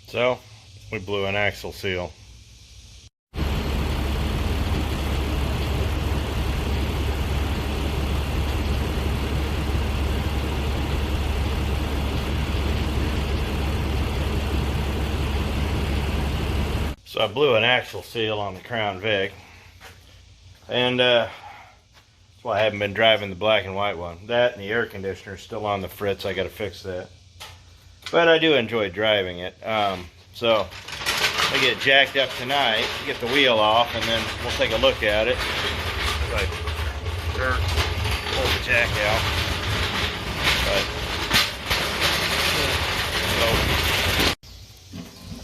So we blew an axle seal. So I blew an axle seal on the Crown Vic, and that's why I haven't been driving the black and white one. That and the air conditioner is still on the fritz. I got to fix that. But I do enjoy driving it. So I get jacked up tonight, get the wheel off, and then we'll take a look at it. Like, pull the jack out.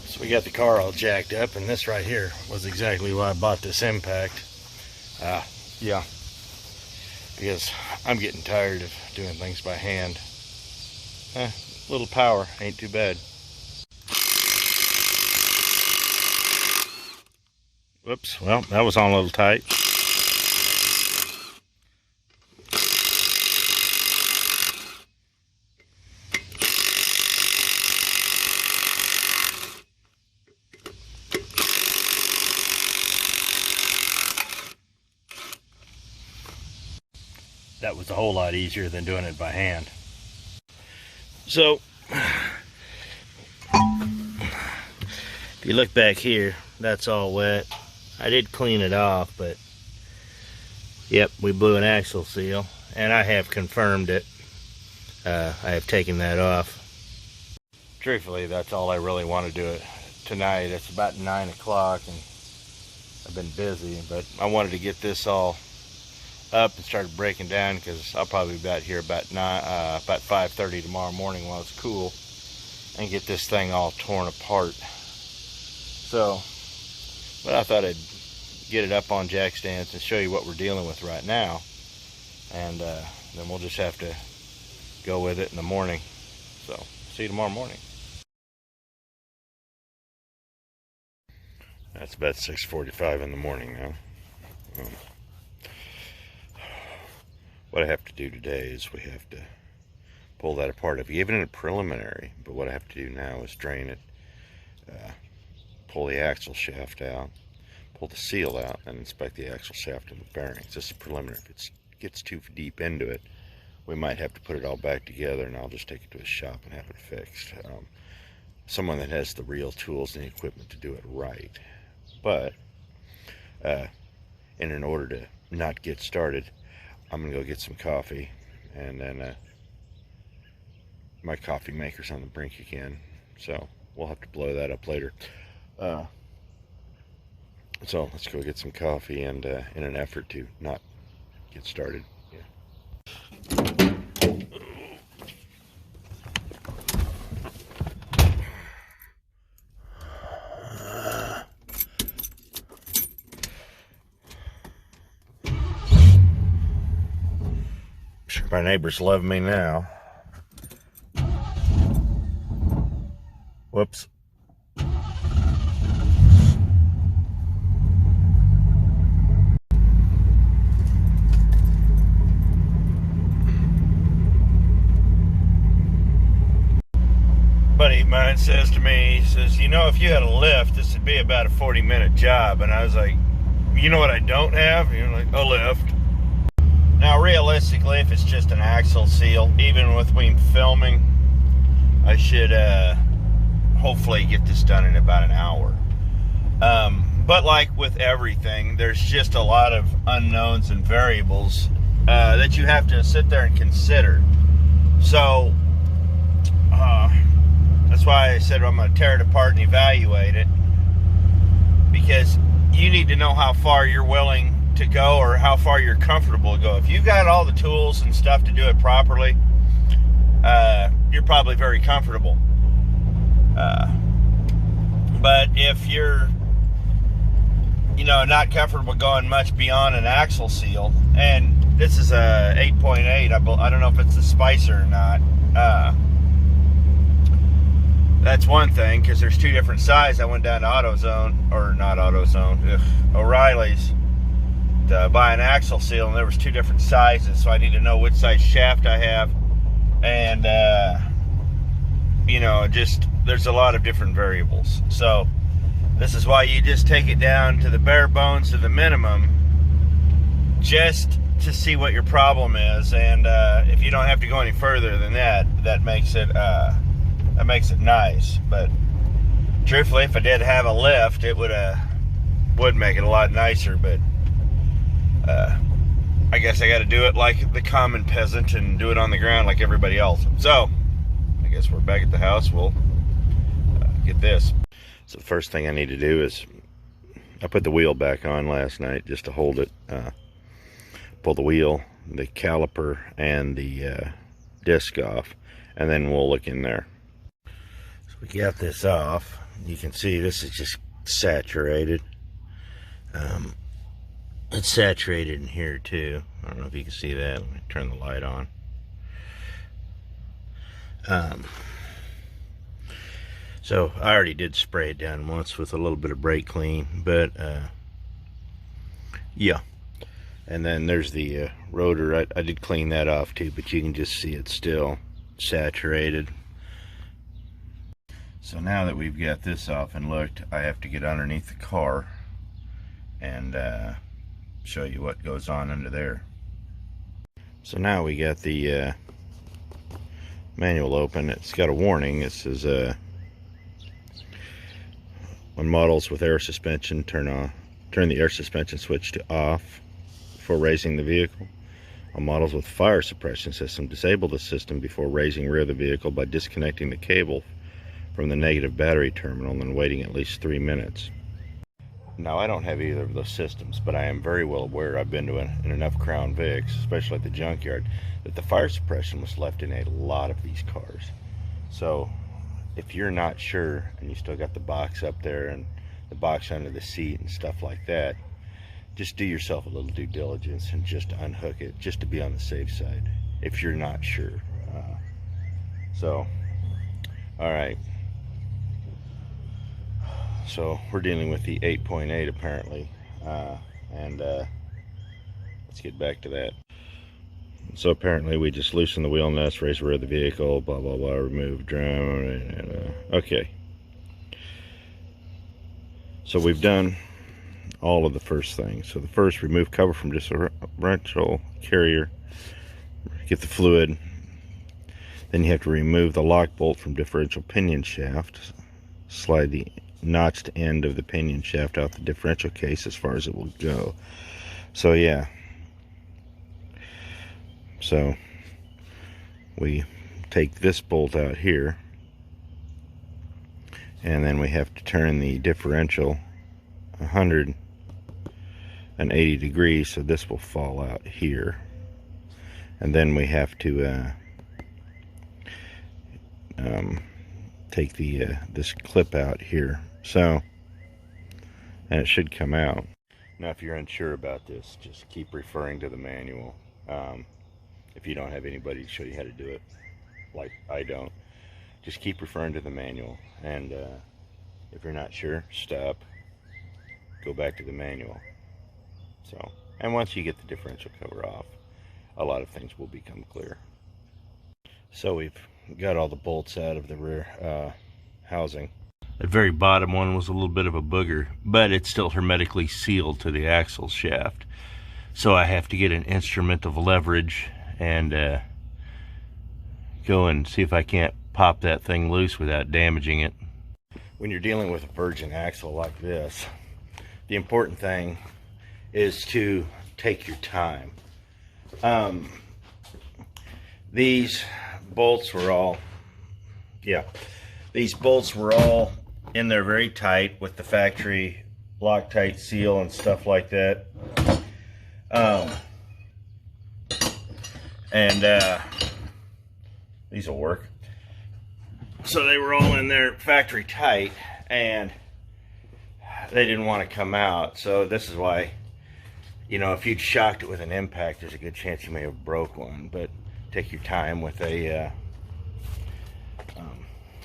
So we got the car all jacked up, and this right here was exactly why I bought this impact. Yeah, because I'm getting tired of doing things by hand. Little power ain't too bad. Whoops, well, that was on a little tight. That was a whole lot easier than doing it by hand. So, if you look back here, that's all wet. I did clean it off, but yep, we blew an axle seal, and I have confirmed it. I have taken that off. Truthfully, that's all I really want to do it tonight. It's about 9 o'clock, and I've been busy, but I wanted to get this all up and started breaking down, because I'll probably be out here about 5:30 tomorrow morning while it's cool, and get this thing all torn apart. So, but I thought I'd get it up on jack stands and show you what we're dealing with right now, and then we'll just have to go with it in the morning. So, see you tomorrow morning. That's about 6:45 in the morning now. What I have to do today is we have to pull that apart. I've given it a preliminary, but what I have to do now is drain it, pull the axle shaft out, pull the seal out, and inspect the axle shaft and the bearings. This is preliminary. If it gets too deep into it, we might have to put it all back together, and I'll just take it to a shop and have it fixed. Someone that has the real tools and the equipment to do it right. But in order to not get started, I'm gonna go get some coffee, and then my coffee maker's on the brink again, so we'll have to blow that up later. So let's go get some coffee, and in an effort to not get started. My neighbors love me now. Whoops. Buddy of mine says to me, he says, you know, if you had a lift, this would be about a 40-minute job. And I was like, you know what I don't have? And you're like, a lift. Now, realistically, if it's just an axle seal, even with me filming, I should hopefully get this done in about an hour. But like with everything, there's just a lot of unknowns and variables that you have to sit there and consider. So that's why I said I'm going to tear it apart and evaluate it, because you need to know how far you're willing to go, or how far you're comfortable to go. If you've got all the tools and stuff to do it properly, you're probably very comfortable. But if you're, you know, not comfortable going much beyond an axle seal, and this is a 8.8, I don't know if it's a Spicer or not. That's one thing, because there's two different sizes. I went down to AutoZone, or not AutoZone, O'Reilly's, to buy an axle seal, and there was two different sizes, so I need to know which size shaft I have, and you know, just there's a lot of different variables. So this is why you just take it down to the bare bones, to the minimum, just to see what your problem is. And if you don't have to go any further than that, that makes it nice. But truthfully, if I did have a lift, it would make it a lot nicer. But I guess I got to do it like the common peasant and do it on the ground like everybody else. So I guess we're back at the house. We'll get this. So the first thing I need to do is, I put the wheel back on last night just to hold it, pull the wheel, the caliper, and the disc off, and then we'll look in there. So we got this off. You can see this is just saturated. It's saturated in here too. I don't know if you can see that. Let me turn the light on. So I already did spray it down once with a little bit of brake clean, but yeah. And then there's the rotor. I did clean that off too, but you can just see it's still saturated. So now that we've got this off and looked, I have to get underneath the car and show you what goes on under there. So now we got the manual open. It's got a warning. It says on models with air suspension, turn the air suspension switch to off before raising the vehicle. On models with fire suppression system, disable the system before raising rear of the vehicle by disconnecting the cable from the negative battery terminal and waiting at least 3 minutes. Now, I don't have either of those systems, but I am very well aware, I've been to in enough Crown Vics, especially at the junkyard, that the fire suppression was left in a lot of these cars. So if you're not sure and you still got the box up there and the box under the seat and stuff like that, just do yourself a little due diligence and just unhook it, just to be on the safe side if you're not sure. All right. So we're dealing with the 8.8 apparently, and let's get back to that. So apparently we just loosen the wheel nuts, raise the rear of the vehicle, blah blah blah, remove drum, and okay. So we've done all of the first things. So the first, remove cover from differential carrier, get the fluid. Then you have to remove the lock bolt from differential pinion shaft, slide the notched end of the pinion shaft out the differential case as far as it will go. So yeah, so we take this bolt out here, and then we have to turn the differential 180 degrees, so this will fall out here, and then we have to take the this clip out here. So, and it should come out. Now if you're unsure about this, just keep referring to the manual. If you don't have anybody to show you how to do it, like I don't, just keep referring to the manual. And if you're not sure, stop, go back to the manual. So, and once you get the differential cover off, a lot of things will become clear. So we've got all the bolts out of the rear housing. The very bottom one was a little bit of a booger, but it's still hermetically sealed to the axle shaft. So I have to get an instrument of leverage and go and see if I can't pop that thing loose without damaging it. When you're dealing with a virgin axle like this, the important thing is to take your time. These bolts were all, these bolts were all in there very tight with the factory Loctite seal and stuff like that. These will work. So they were all in there factory tight, and they didn't want to come out. So this is why, you know, if you'd shocked it with an impact, there's a good chance you may have broke one. But take your time with a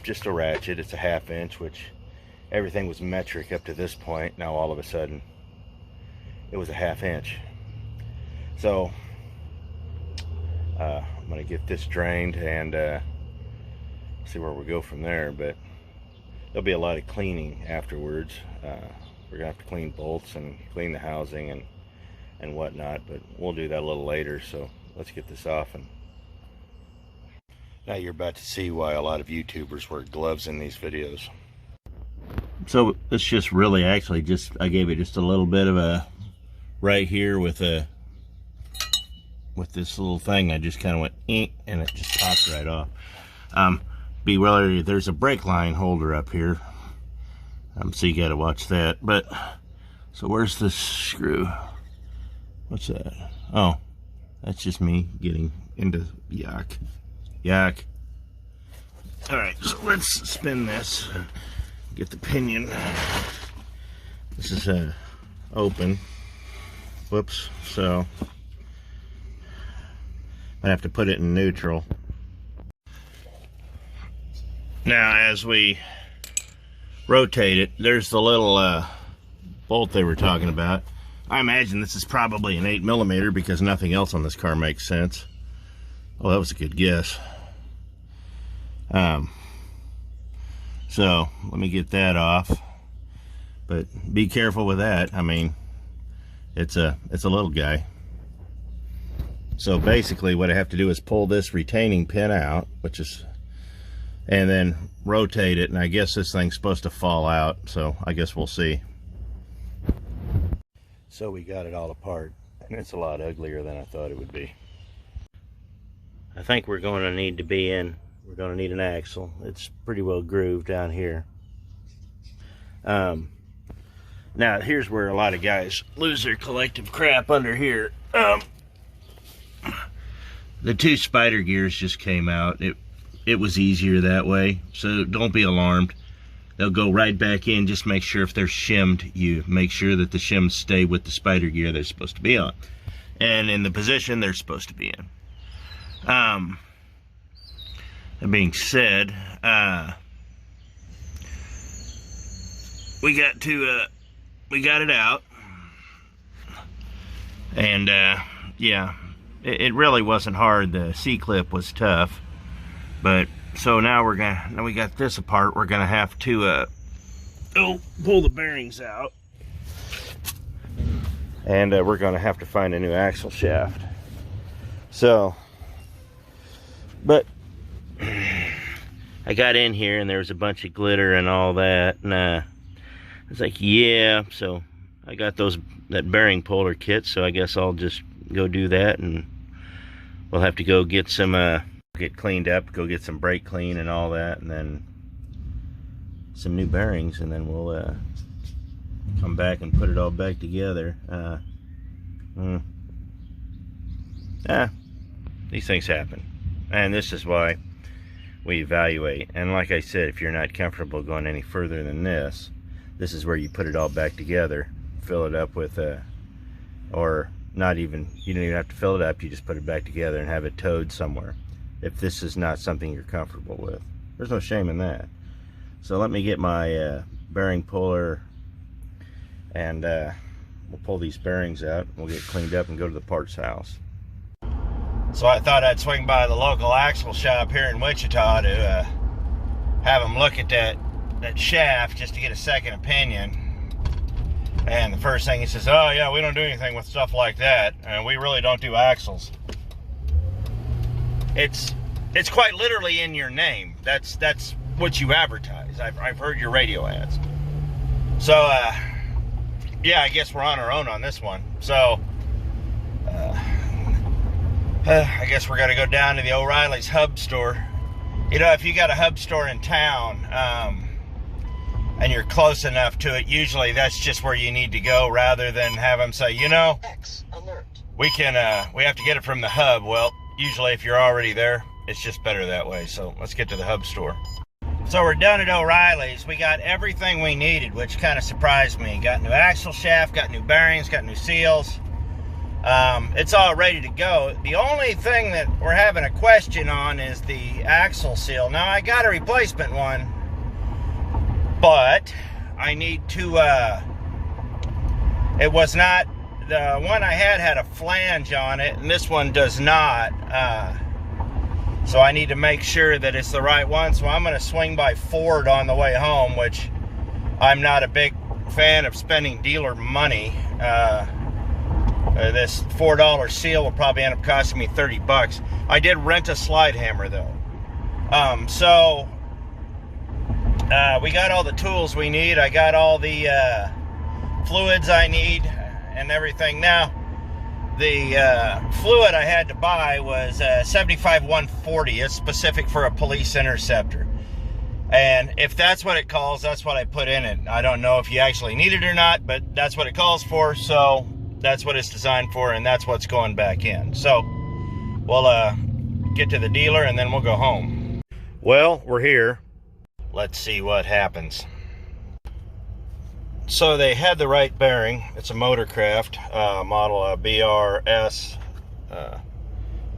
just a ratchet. It's a 1/2 inch, which everything was metric up to this point. Now all of a sudden it was a 1/2 inch. So I'm gonna get this drained and see where we go from there. But there'll be a lot of cleaning afterwards. We're gonna have to clean bolts and clean the housing and whatnot, but we'll do that a little later. So let's get this off. And now you're about to see why a lot of YouTubers wear gloves in these videos. So it's just really actually just, I gave it just a little bit of a right here with this little thing. I just kind of went and it just popped right off. Be wary, there's a brake line holder up here. So you gotta watch that. But so where's this screw? What's that? Oh, that's just me getting into yuck. All right, so let's spin this. Get the pinion. This is open. Whoops. So I have to put it in neutral. Now, as we rotate it, there's the little bolt they were talking about. I imagine this is probably an 8mm because nothing else on this car makes sense. Oh, that was a good guess. So let me get that off. But be careful with that. I mean, it's a little guy. So basically, what I have to do is pull this retaining pin out, and then rotate it, and I guess this thing's supposed to fall out, so I guess we'll see. So we got it all apart, and it's a lot uglier than I thought it would be. I think we're going to need an axle. It's pretty well grooved down here. Now here's where a lot of guys lose their collective crap under here. The 2 spider gears just came out. It was easier that way, so don't be alarmed. They'll go right back in. Just make sure if they're shimmed, you make sure that the shims stay with the spider gear they're supposed to be on and in the position they're supposed to be in. That being said, we got it out, and yeah, it really wasn't hard. The C-clip was tough. But so now we got this apart. We're gonna have to pull the bearings out, and we're gonna have to find a new axle shaft. So, but I got in here and there was a bunch of glitter and all that, and I was like, yeah. So I got that bearing puller kit. So I guess I'll just go do that, and we'll have to go get get cleaned up, go get some brake clean and all that, and then some new bearings, and then we'll come back and put it all back together. These things happen, and this is why we evaluate. And like I said, if you're not comfortable going any further than this is where you put it all back together, fill it up with or not even, you don't even have to fill it up, you just put it back together and have it towed somewhere. If this is not something you're comfortable with, there's no shame in that. So let me get my bearing puller, and we'll pull these bearings out. We'll get cleaned up and go to the parts house. So I thought I'd swing by the local axle shop here in Wichita to have them look at that shaft just to get a second opinion. And the first thing he says, oh yeah, we don't do anything with stuff like that, and we really don't do axles. It's quite literally in your name. That's what you advertise. I've heard your radio ads. So yeah, I guess we're on our own on this one. So I guess we're gonna go down to the O'Reilly's hub store. You know, if you got a hub store in town and you're close enough to it, usually that's just where you need to go, rather than have them say, you know, X alert, we have to get it from the hub. Well, usually if you're already there, it's just better that way. So let's get to the hub store. So we're done at O'Reilly's. We got everything we needed, which kind of surprised me. Got new axle shaft, got new bearings, got new seals. It's all ready to go. The only thing that we're having a question on is the axle seal. Now, I got a replacement one, but I need to, it was not, the one I had a flange on it, and this one does not. So I need to make sure that it's the right one. So I'm going to swing by Ford on the way home, which I'm not a big fan of spending dealer money. This $4 seal will probably end up costing me 30 bucks. I did rent a slide hammer though. We got all the tools we need. I got all the fluids I need and everything. Now, the fluid I had to buy was 75-140. It's specific for a police interceptor. And if that's what it calls, that's what I put in it. I don't know if you actually need it or not, but that's what it calls for. So that's what it's designed for, and that's what's going back in. So we'll get to the dealer and then we'll go home. Well, we're here. Let's see what happens. So they had the right bearing. It's a Motorcraft model BRS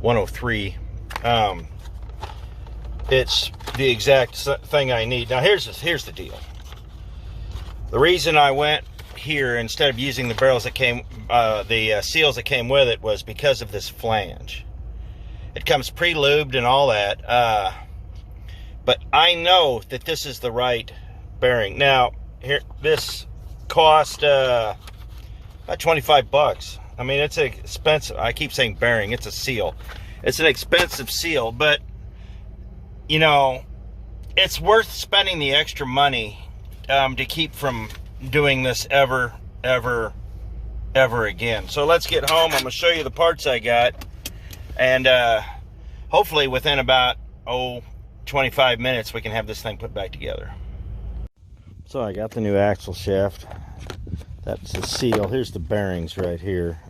103. It's the exact thing I need. Now here's the deal. The reason I went here instead of using the barrels that came, the seals that came with it, was because of this flange. It comes pre-lubed and all that, but I know that this is the right bearing. Now here, this cost about 25 bucks. I mean, it's expensive. I keep saying bearing, it's a seal. It's an expensive seal, but you know, it's worth spending the extra money to keep from doing this ever again. So let's get home. I'm gonna show you the parts I got, and hopefully within about 25 minutes we can have this thing put back together. So I got the new axle shaft. That's the seal. Here's the bearings right here.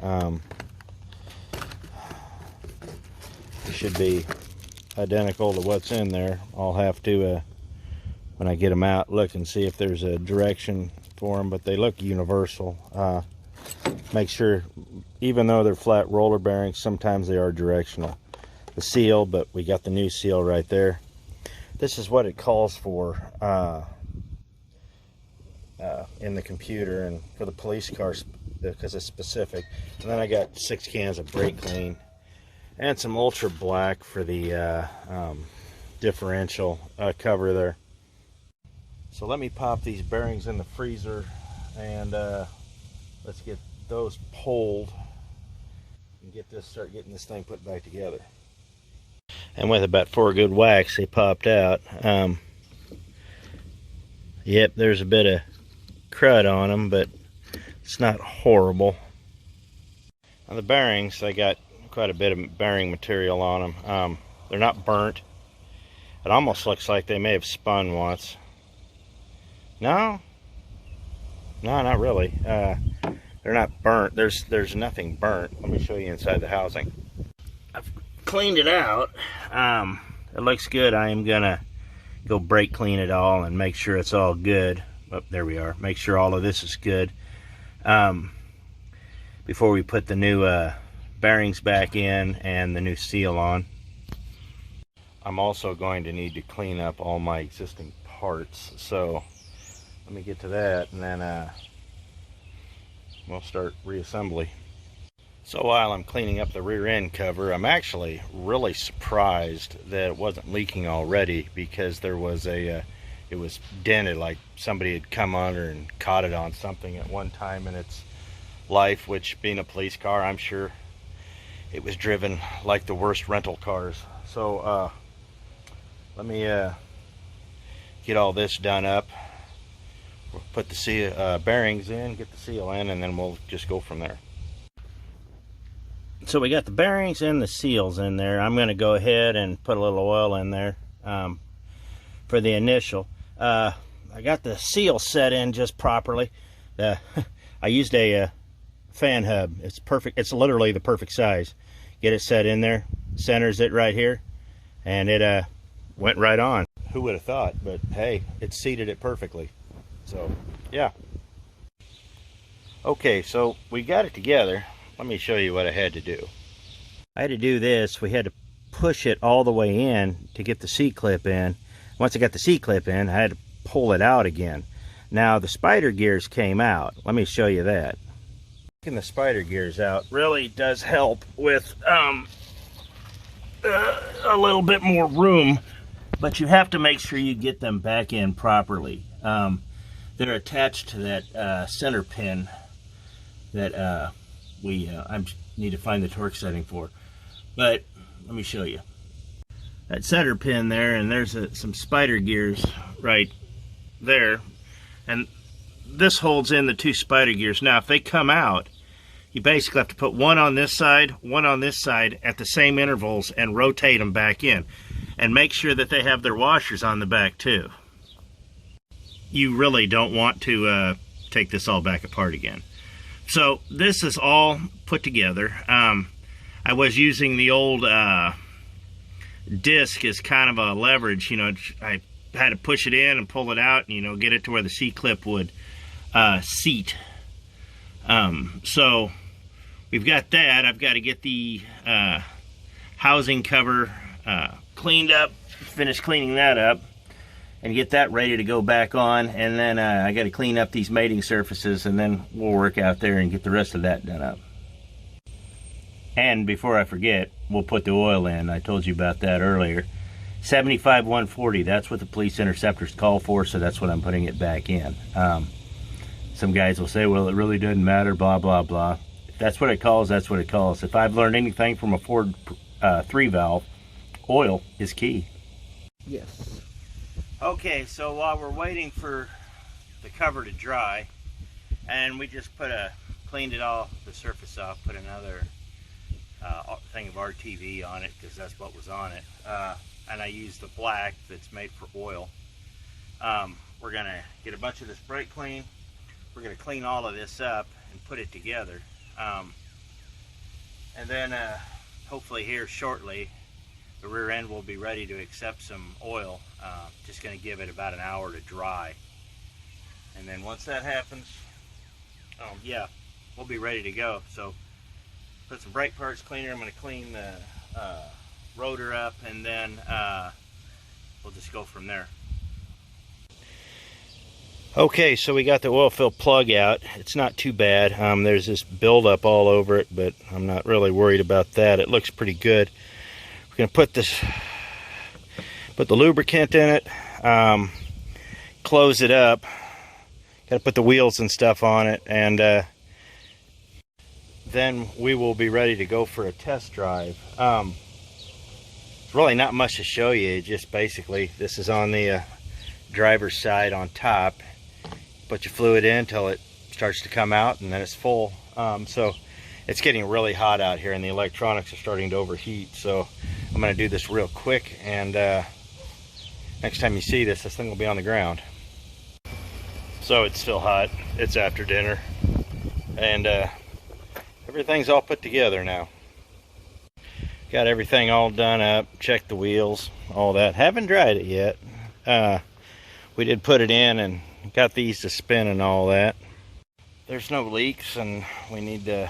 Should be identical to what's in there. I'll have to, when I get them out, look and see if there's a direction for them, but they look universal. Make sure, even though they're flat roller bearings, sometimes they are directional. The seal, but we got the new seal right there. This is what it calls for in the computer and for the police cars, because it's specific. And then I got 6 cans of brake clean and some ultra black for the differential cover there. So let me pop these bearings in the freezer, and let's get those pulled and start getting this thing put back together. And with about 4 good whacks, they popped out. Yep, there's a bit of crud on them, but it's not horrible. Now the bearings, I got quite a bit of bearing material on them. They're not burnt. It almost looks like they may have spun once. No, not really. They're not burnt. There's nothing burnt. Let me show you inside the housing. I've cleaned it out. It looks good. I am gonna go brake clean it all and make sure it's all good. Oh, there we are. Make sure all of this is good before we put the new bearings back in and the new seal on. I'm also going to need to clean up all my existing parts, so let me get to that, and then we'll start reassembly. So while I'm cleaning up the rear end cover, I'm actually really surprised that it wasn't leaking already, because there was it was dented, like somebody had come under and caught it on something at one time in its life, which, being a police car, I'm sure it was driven like the worst rental cars. So let me get all this done up. We'll put the bearings in, get the seal in, and then we'll just go from there. So we got the bearings and the seals in there. I'm going to go ahead and put a little oil in there for the initial. I got the seal set in just properly. I used a fan hub. It's perfect. It's literally the perfect size. Get it set in there, centers it right here, and it went right on. Who would have thought? But hey, it seated it perfectly. So yeah. Okay, so we got it together. Let me show you what I had to do. I had to do this. We had to push it all the way in to get the C-clip in. Once I got the C-clip in, I had to pull it out again. Now the spider gears came out. Let me show you that. Taking the spider gears out really does help with a little bit more room, but you have to make sure you get them back in properly. They're attached to that center pin that I need to find the torque setting for. But let me show you. That center pin there, and there's some spider gears right there. And this holds in the two spider gears. Now, if they come out, you basically have to put one on this side at the same intervals and rotate them back in. And make sure that they have their washers on the back too. You really don't want to take this all back apart again. So this is all put together. I was using the old disc as kind of a leverage. You know, I had to push it in and pull it out, and, you know, get it to where the C-clip would seat. So we've got that. I've got to get the housing cover cleaned up, finish cleaning that up, and get that ready to go back on. And then I got to clean up these mating surfaces, and then we'll work out there and get the rest of that done up. And before I forget, we'll put the oil in. I told you about that earlier. 75-140, that's what the police interceptors call for, so that's what I'm putting it back in. Some guys will say, well, it really doesn't matter, blah, blah, blah. If that's what it calls, that's what it calls. If I've learned anything from a Ford 3-valve, oil is key. Yes. Okay, so while we're waiting for the cover to dry, and we just cleaned it all, the surface off, put another thing of RTV on it, because that's what was on it. And I used the black that's made for oil. We're going to get a bunch of this brake clean. We're going to clean all of this up and put it together. And then hopefully here shortly, the rear end will be ready to accept some oil. Just going to give it about an hour to dry. And then once that happens, yeah, we'll be ready to go. So put some brake parts cleaner. I'm going to clean the rotor up, and then we'll just go from there. Okay, so we got the oil fill plug out. It's not too bad. There's this buildup all over it, but I'm not really worried about that. It looks pretty good. We're going to put the lubricant in it, close it up. Got to put the wheels and stuff on it, and then we will be ready to go for a test drive. It's really not much to show you. Just basically, this is on the driver's side on top. Put your fluid in until it starts to come out, and then it's full. So it's getting really hot out here, and the electronics are starting to overheat. So I'm going to do this real quick, and next time you see this thing will be on the ground. So it's still hot. It's after dinner, and everything's all put together now. Got everything all done up, checked the wheels, all that. Haven't dried it yet. We did put it in and got these to spin and all that. There's no leaks, and we need to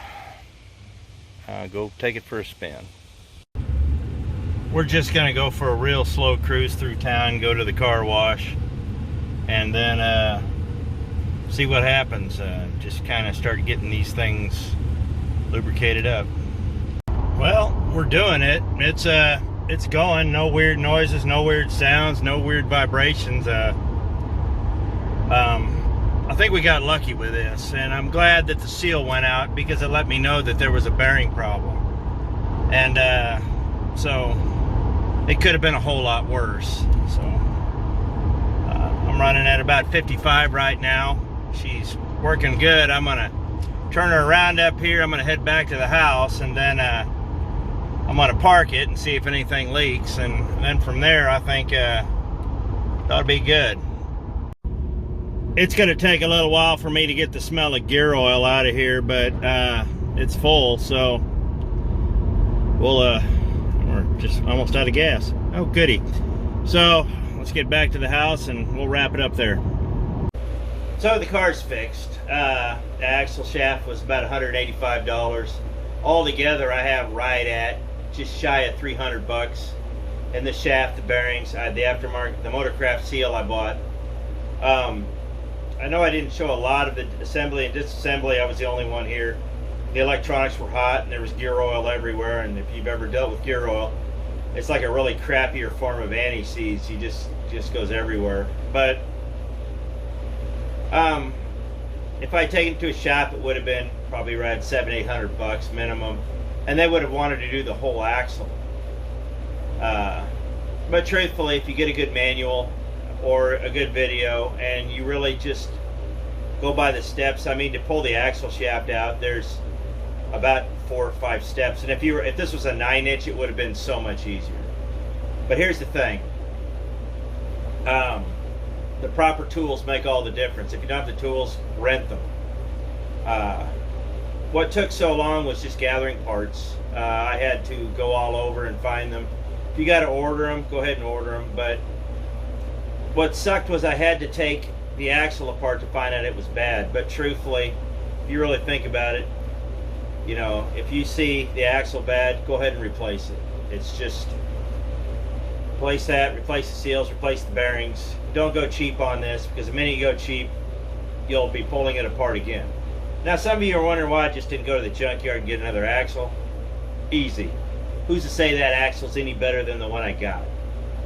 go take it for a spin. We're just gonna go for a real slow cruise through town, go to the car wash, and then see what happens. Just kind of start getting these things lubricated up. Well, we're doing it. It's going. No weird noises, no weird sounds, no weird vibrations. I think we got lucky with this, and I'm glad that the seal went out, because it let me know that there was a bearing problem. And so it could have been a whole lot worse. So I'm running at about 55 right now. She's working good. I'm gonna turn her around up here. I'm gonna head back to the house, and then I'm gonna park it and see if anything leaks, and then from there I think that'll be good. It's gonna take a little while for me to get the smell of gear oil out of here, but it's full, so we're just almost out of gas. Oh goody. So let's get back to the house and we'll wrap it up there. So the car's fixed. The axle shaft was about $185. Altogether I have right at just shy of 300 bucks. And the shaft, the bearings, the aftermarket, the Motorcraft seal I bought. I know I didn't show a lot of the assembly and disassembly. I was the only one here. The electronics were hot, and there was gear oil everywhere, and if you've ever dealt with gear oil, it's like a really crappier form of anti-seize. He just goes everywhere. But if I taken it to a shop, it would have been probably around $700-800 minimum, and they would have wanted to do the whole axle. But truthfully, if you get a good manual or a good video and you really just go by the steps, I mean, to pull the axle shaft out, there's about 4 or 5 steps, and if this was a 9-inch, it would have been so much easier. But here's the thing, the proper tools make all the difference. If you don't have the tools, rent them. What took so long was just gathering parts. I had to go all over and find them. If you got to order them, go ahead and order them. But what sucked was I had to take the axle apart to find out it was bad. But truthfully, if you really think about it, you know, if you see the axle bad, go ahead and replace it. It's just replace that, replace the seals, replace the bearings. Don't go cheap on this, because the minute you go cheap, you'll be pulling it apart again. Now, some of you are wondering why I just didn't go to the junkyard and get another axle. Easy. Who's to say that axle's any better than the one I got?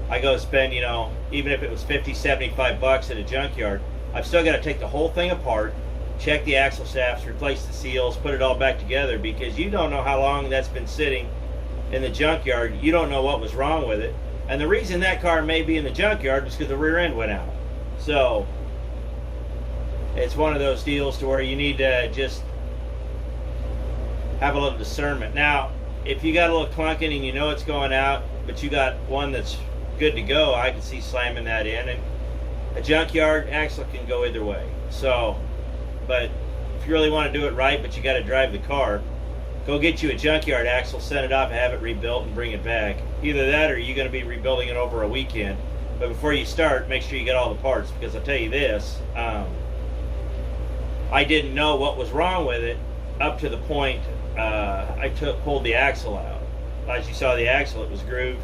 I go spend, you know, even if it was $50-75 at a junkyard, I've still got to take the whole thing apart, check the axle shafts, replace the seals, put it all back together, because you don't know how long that's been sitting in the junkyard. You don't know what was wrong with it. And the reason that car may be in the junkyard is because the rear end went out. So it's one of those deals to where you need to just have a little discernment. Now, if you got a little clunking and you know it's going out, but you got one that's good to go, I can see slamming that in. And a junkyard axle can go either way. So, but if you really want to do it right, but you got to drive the car, go get you a junkyard axle, send it off, and have it rebuilt and bring it back. Either that, or you're going to be rebuilding it over a weekend. But before you start, make sure you get all the parts, because I'll tell you this, I didn't know what was wrong with it up to the point I pulled the axle out. As you saw, the axle, it was grooved,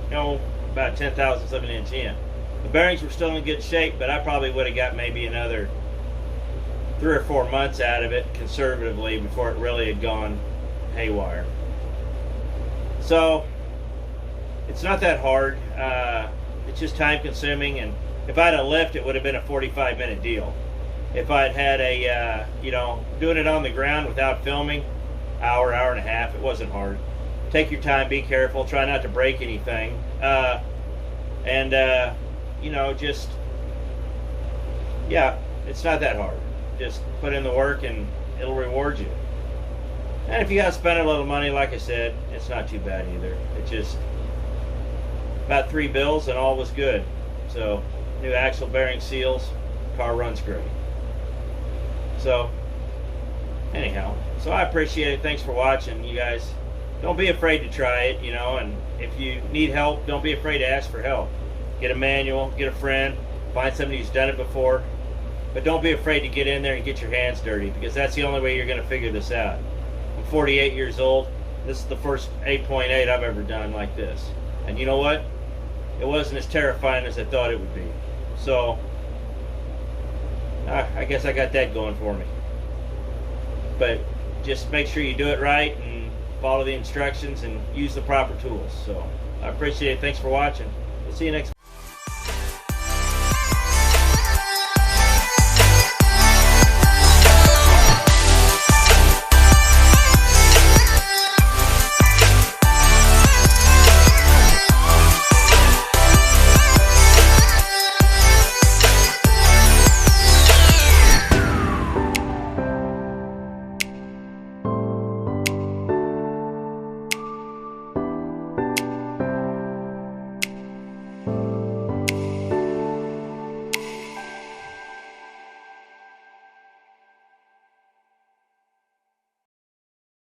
you know, about 10,000 of an inch in. The bearings were still in good shape, but I probably would have got maybe another 3 or 4 months out of it conservatively before it really had gone haywire. So it's not that hard. It's just time consuming, and if I had a lift, it would have been a 45-minute deal. If I'd had a, you know, doing it on the ground without filming, hour and a half, it wasn't hard. Take your time, be careful, try not to break anything, and you know, just, yeah, it's not that hard. Just put in the work and it'll reward you. And if you got to spend a little money, like I said, it's not too bad either. It's just about 3 bills and all was good. So, new axle, bearing, seals, car runs great. So, anyhow, so I appreciate it. Thanks for watching, you guys. Don't be afraid to try it, you know, and if you need help, don't be afraid to ask for help. Get a manual, get a friend, find somebody who's done it before, but don't be afraid to get in there and get your hands dirty, because that's the only way you're going to figure this out. I'm 48 years old. This is the first 8.8 I've ever done like this. And you know what? It wasn't as terrifying as I thought it would be. So, I guess I got that going for me. But just make sure you do it right and follow the instructions and use the proper tools. So, I appreciate it. Thanks for watching. We'll see you next time.